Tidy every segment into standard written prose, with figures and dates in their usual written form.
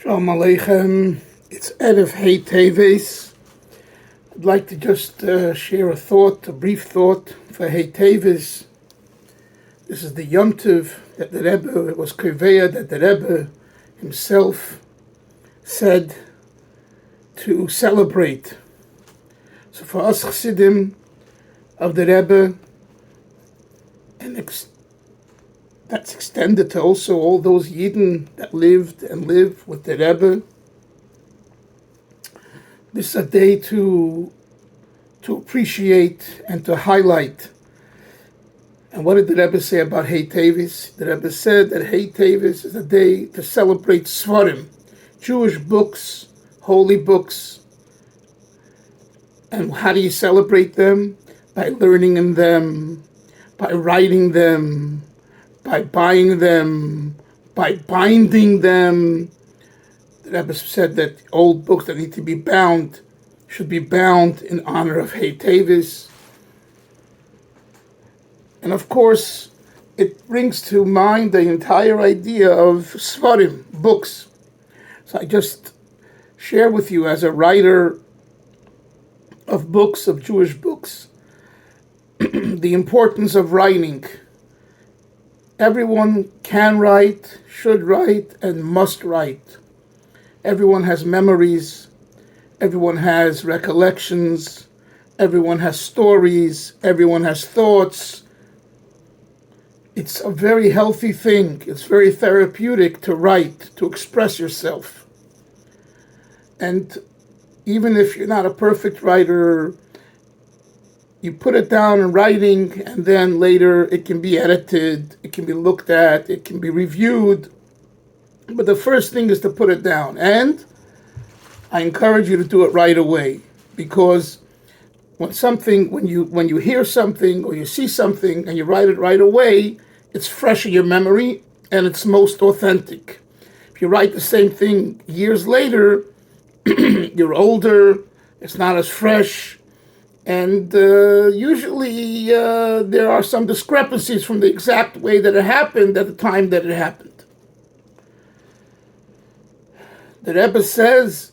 Shalom Aleichem. It's Erev Hey Teves. I'd like to just share a brief thought for Hey Teves. This is the Yom Tov that the Rebbe, it was Koveya that the Rebbe himself said to celebrate. So for us Chassidim of the Rebbe, and that's extended to also all those Yidden that lived and live with the Rebbe. This is a day to appreciate and to highlight. And what did the Rebbe say about Hey Teves? The Rebbe said that Hey Teves is a day to celebrate Seforim, Jewish books, holy books. And how do you celebrate them? By learning in them, by writing them, by buying them, by binding them. The Rebbe said that old books that need to be bound should be bound in honor of Hey Teves. And of course, it brings to mind the entire idea of Seforim, books. So I just share with you as a writer of books, of Jewish books, the importance of writing. Everyone can write, should write, and must write. Everyone has memories. Everyone has recollections. Everyone has stories. Everyone has thoughts. It's a very healthy thing. It's very therapeutic to write, to express yourself. And even if you're not a perfect writer, you put it down in writing, and then later it can be edited, it can be looked at, it can be reviewed. But the first thing is to put it down. And I encourage you to do it right away, because when you hear something or you see something and you write it right away, it's fresh in your memory and it's most authentic. If you write the same thing years later, you're older, it's not as fresh. And usually there are some discrepancies from the exact way that it happened at the time that it happened. The Rebbe says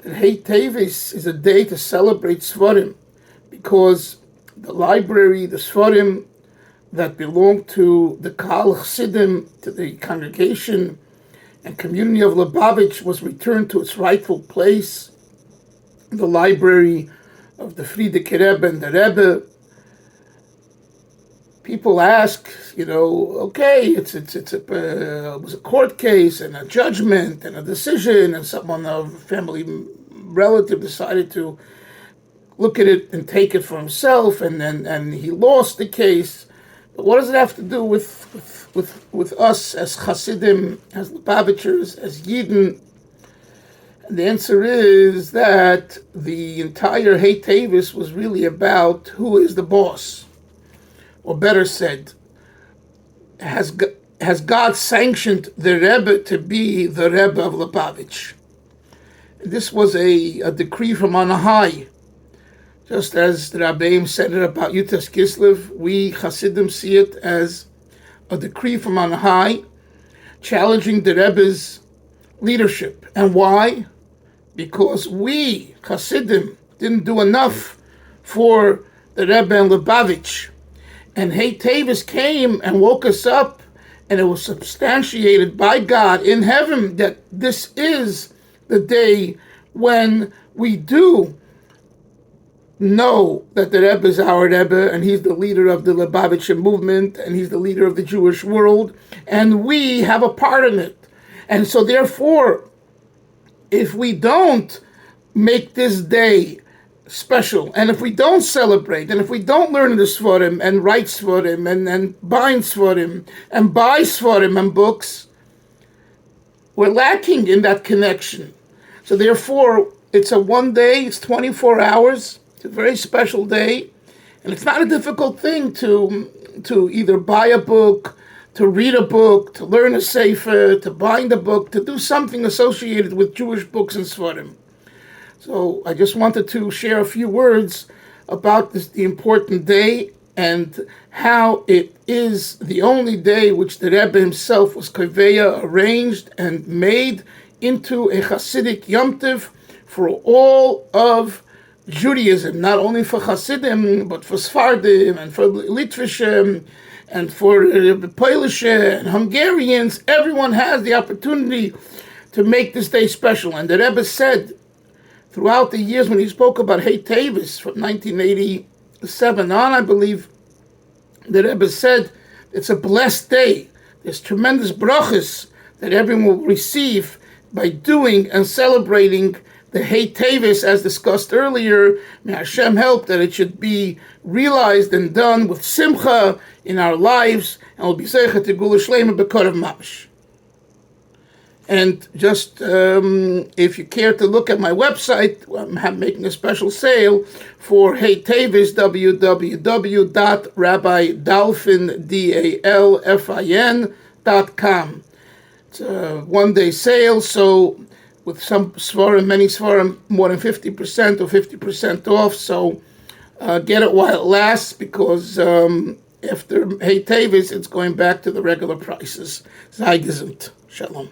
that Hey Teves is a day to celebrate Seforim, because the library, the Seforim that belong to the Kal Chassidim, to the congregation and community of Lubavitch, was returned to its rightful place. The library of the Frierdiker Rebbe and the Rebbe. People ask, okay, it was a court case and a judgment and a decision, and a family relative decided to look at it and take it for himself, and he lost the case. But what does it have to do with us as Chassidim, as Lubavitchers, as Yidden? The answer is that the entire Hey Teves was really about who is the boss. Or better said, has God sanctioned the Rebbe to be the Rebbe of Lubavitch? This was a decree from on high. Just as the Rabbeim said it about Yutas Kislev, we Hasidim see it as a decree from on high, challenging the Rebbe's leadership. And why? Because we, Hasidim, didn't do enough for the Rebbe and Lubavitch. And Hey Teves came and woke us up, and it was substantiated by God in heaven that this is the day when we do know that the Rebbe is our Rebbe, and he's the leader of the Lubavitcher movement, and he's the leader of the Jewish world, and we have a part in it. And so therefore, if we don't make this day special, and if we don't celebrate, and if we don't learn the Seforim and write Seforim and bind Seforim and buy Seforim and books, we're lacking in that connection. So therefore, it's a one day, it's 24 hours, it's a very special day, and it's not a difficult thing to either buy a book, to read a book, to learn a sefer, to bind a book, to do something associated with Jewish books and Seforim. So I just wanted to share a few words about the important day and how it is the only day which the Rebbe himself was Koveya, arranged and made into a Hasidic Yom Tov for all of Judaism, not only for Hasidim, but for Sephardim and for Litvishim and for Polish and Hungarians. Everyone has the opportunity to make this day special. And the Rebbe said throughout the years when he spoke about Teves from 1987 on, I believe, the Rebbe said it's a blessed day. There's tremendous brachas that everyone will receive by doing and celebrating the Teves, as discussed earlier. May Hashem help that it should be realized and done with simcha in our lives, and we'll be zeicha to Gula Shleima b'korav mamash. And just if you care to look at my website, I'm making a special sale for Teves, www.rabbidalfin.com. It's a one-day sale, so with some Seforim, many Seforim, more than 50% or 50% off. So get it while it lasts, because after Teves, it's going back to the regular prices. Sei gesund. Shalom.